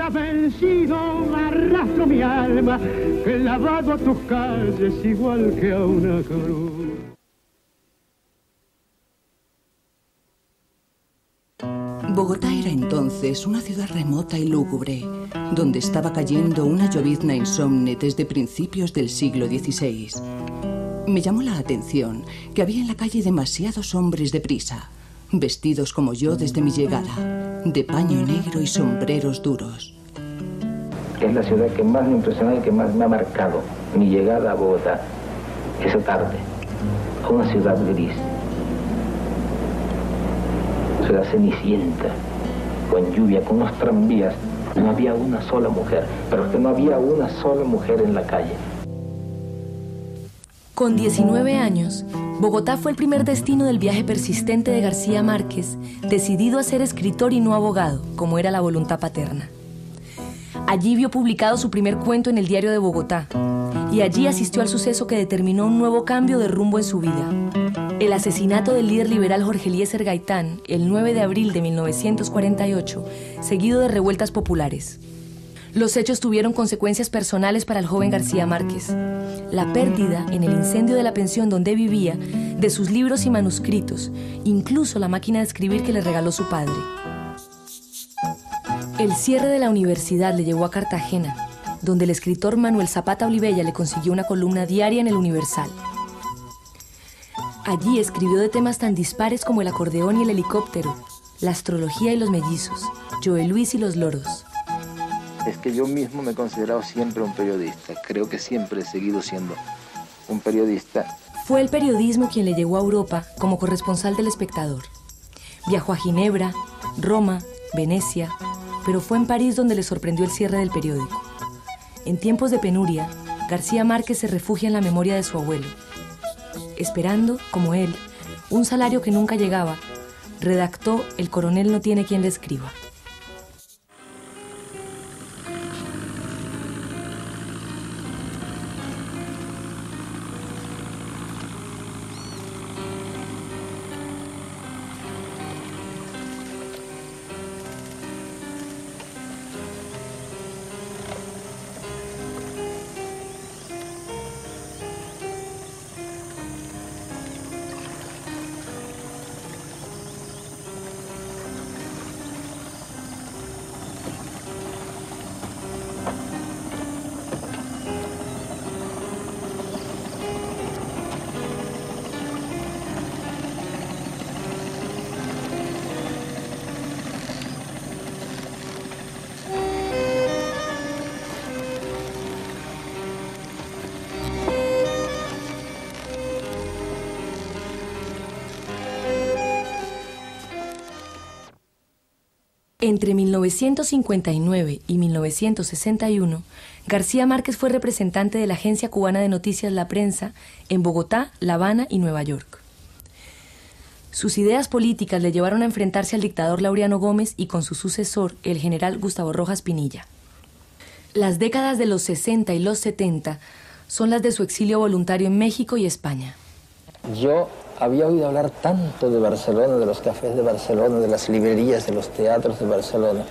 ya vencido arrastro mi alma, clavado a tus calles igual que a una cruz. Bogotá era entonces una ciudad remota y lúgubre, donde estaba cayendo una llovizna insomne desde principios del siglo XVI. Me llamó la atención que había en la calle demasiados hombres de prisa, vestidos como yo desde mi llegada, de paño negro y sombreros duros. Es la ciudad que más me impresionó y que más me ha marcado mi llegada a Bogotá, esa tarde, a una ciudad gris. Ciudad cenicienta, con lluvia, con unos tranvías. No había una sola mujer, pero es que no había una sola mujer en la calle. Con 19 años, Bogotá fue el primer destino del viaje persistente de García Márquez, decidido a ser escritor y no abogado, como era la voluntad paterna. Allí vio publicado su primer cuento en el Diario de Bogotá, y allí asistió al suceso que determinó un nuevo cambio de rumbo en su vida. El asesinato del líder liberal Jorge Eliezer Gaitán, el 9 de abril de 1948, seguido de revueltas populares. Los hechos tuvieron consecuencias personales para el joven García Márquez. La pérdida, en el incendio de la pensión donde vivía, de sus libros y manuscritos, incluso la máquina de escribir que le regaló su padre. El cierre de la universidad le llevó a Cartagena, donde el escritor Manuel Zapata Olivella le consiguió una columna diaria en El Universal. Allí escribió de temas tan dispares como el acordeón y el helicóptero, la astrología y los mellizos, Joe Luis y los loros. Es que yo mismo me he considerado siempre un periodista. Creo que siempre he seguido siendo un periodista. Fue el periodismo quien le llevó a Europa como corresponsal del Espectador. Viajó a Ginebra, Roma, Venecia, pero fue en París donde le sorprendió el cierre del periódico. En tiempos de penuria, García Márquez se refugia en la memoria de su abuelo. Esperando, como él, un salario que nunca llegaba, redactó El coronel no tiene quien le escriba. Entre 1959 y 1961, García Márquez fue representante de la agencia cubana de noticias La Prensa en Bogotá, La Habana y Nueva York. Sus ideas políticas le llevaron a enfrentarse al dictador Laureano Gómez y con su sucesor, el general Gustavo Rojas Pinilla. Las décadas de los 60 y los 70 son las de su exilio voluntario en México y España. Yo había oído hablar tanto de Barcelona, de los cafés de Barcelona, de las librerías, de los teatros de Barcelona,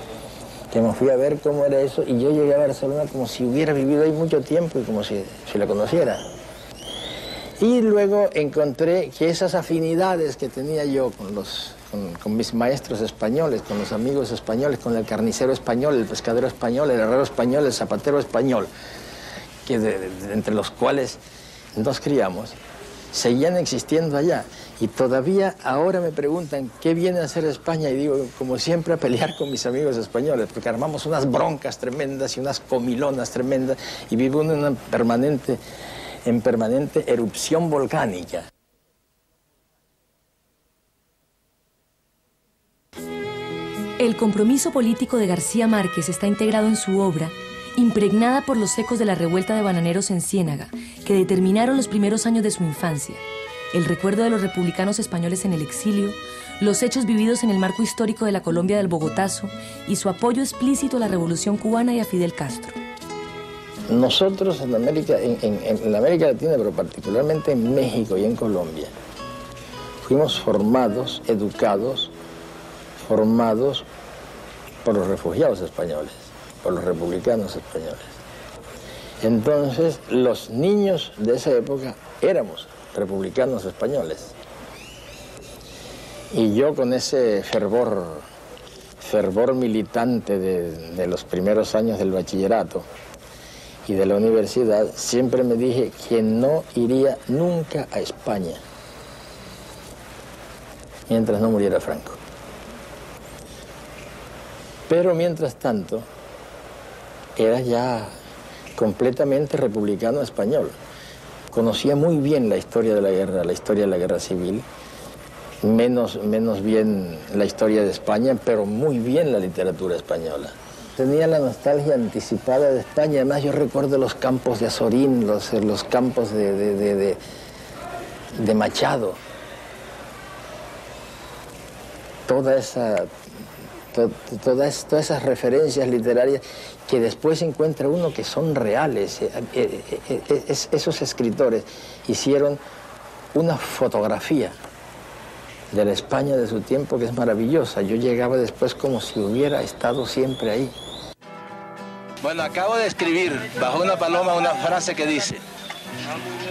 que me fui a ver cómo era eso, y yo llegué a Barcelona como si hubiera vivido ahí mucho tiempo y como si la conociera. Y luego encontré que esas afinidades que tenía yo con mis maestros españoles, con los amigos españoles, con el carnicero español, el pescadero español, el herrero español, el zapatero español, entre los cuales nos criamos, seguían existiendo allá. Y todavía ahora me preguntan qué viene a hacer España, y digo, como siempre, a pelear con mis amigos españoles, porque armamos unas broncas tremendas y unas comilonas tremendas y vivo en una permanente erupción volcánica. El compromiso político de García Márquez está integrado en su obra, impregnada por los ecos de la revuelta de bananeros en Ciénaga, que determinaron los primeros años de su infancia, el recuerdo de los republicanos españoles en el exilio, los hechos vividos en el marco histórico de la Colombia del Bogotazo y su apoyo explícito a la Revolución Cubana y a Fidel Castro. Nosotros en la América Latina, pero particularmente en México y en Colombia, fuimos formados, educados, formados por los refugiados españoles. por los republicanos españoles. Entonces, los niños de esa época éramos republicanos españoles. Y yo con ese fervor militante de los primeros años del bachillerato y de la universidad, siempre me dije que no iría nunca a España mientras no muriera Franco. Pero mientras tanto, era ya completamente republicano español. Conocía muy bien la historia de la guerra, la historia de la guerra civil, menos bien la historia de España, pero muy bien la literatura española. Tenía la nostalgia anticipada de España. Además, yo recuerdo los campos de Azorín, los campos de Machado. Todas esas referencias literarias que después encuentra uno que son reales. Esos escritores hicieron una fotografía de la España de su tiempo que es maravillosa. Yo llegaba después como si hubiera estado siempre ahí. Bueno, acabo de escribir bajo una paloma una frase que dice: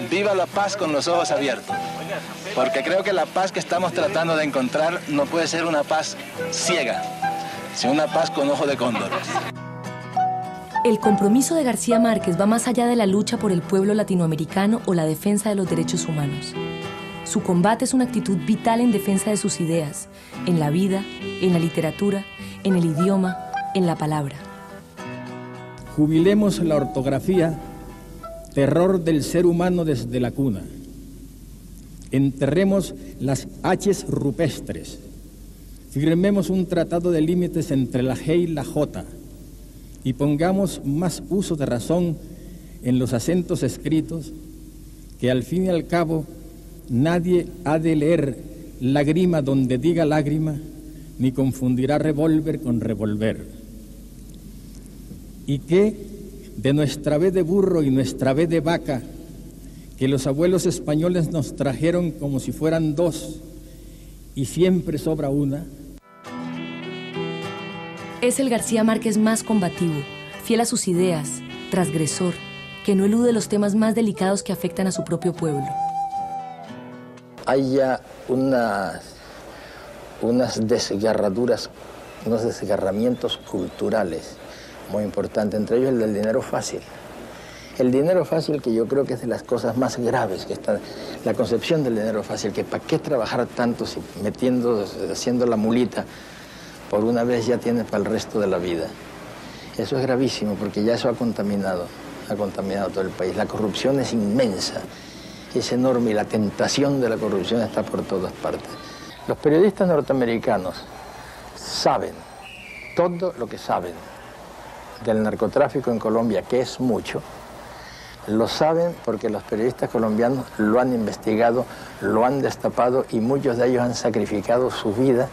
viva la paz con los ojos abiertos, porque creo que la paz que estamos tratando de encontrar no puede ser una paz ciega, sino una paz con ojo de cóndor. El compromiso de García Márquez va más allá de la lucha por el pueblo latinoamericano o la defensa de los derechos humanos. Su combate es una actitud vital en defensa de sus ideas, en la vida, en la literatura, en el idioma, en la palabra. Jubilemos la ortografía, terror del ser humano desde la cuna. Enterremos las H's rupestres. Firmemos un tratado de límites entre la G y la J y pongamos más uso de razón en los acentos escritos, que al fin y al cabo nadie ha de leer lágrima donde diga lágrima, ni confundirá revólver con revolver. Y que de nuestra B de burro y nuestra B de vaca, que los abuelos españoles nos trajeron como si fueran dos, y siempre sobra una. Es el García Márquez más combativo, fiel a sus ideas, transgresor, que no elude los temas más delicados que afectan a su propio pueblo. Hay ya unas desgarraduras, unos desgarramientos culturales muy importantes, entre ellos el del dinero fácil. El dinero fácil, que yo creo que es de las cosas más graves que está, la concepción del dinero fácil, que para qué trabajar tanto si haciendo la mulita, por una vez ya tienes para el resto de la vida. Eso es gravísimo, porque ya eso ha contaminado todo el país. La corrupción es inmensa, es enorme, y la tentación de la corrupción está por todas partes. Los periodistas norteamericanos saben todo lo que saben del narcotráfico en Colombia, que es mucho. Lo saben porque los periodistas colombianos lo han investigado, lo han destapado, y muchos de ellos han sacrificado su vida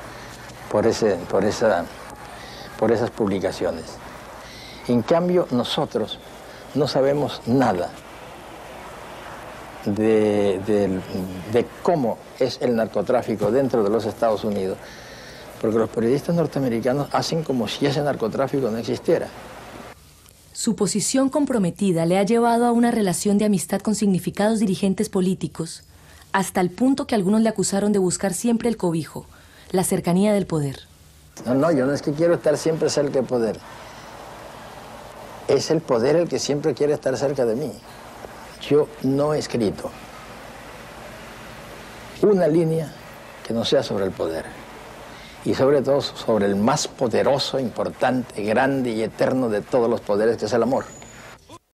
por esas publicaciones. En cambio, nosotros no sabemos nada de cómo es el narcotráfico dentro de los Estados Unidos, porque los periodistas norteamericanos hacen como si ese narcotráfico no existiera. Su posición comprometida le ha llevado a una relación de amistad con significados dirigentes políticos, hasta el punto que algunos le acusaron de buscar siempre el cobijo, la cercanía del poder. No, yo no es que quiero estar siempre cerca del poder. Es el poder el que siempre quiere estar cerca de mí. Yo no he escrito una línea que no sea sobre el poder. Y sobre todo sobre el más poderoso, importante, grande y eterno de todos los poderes, que es el amor.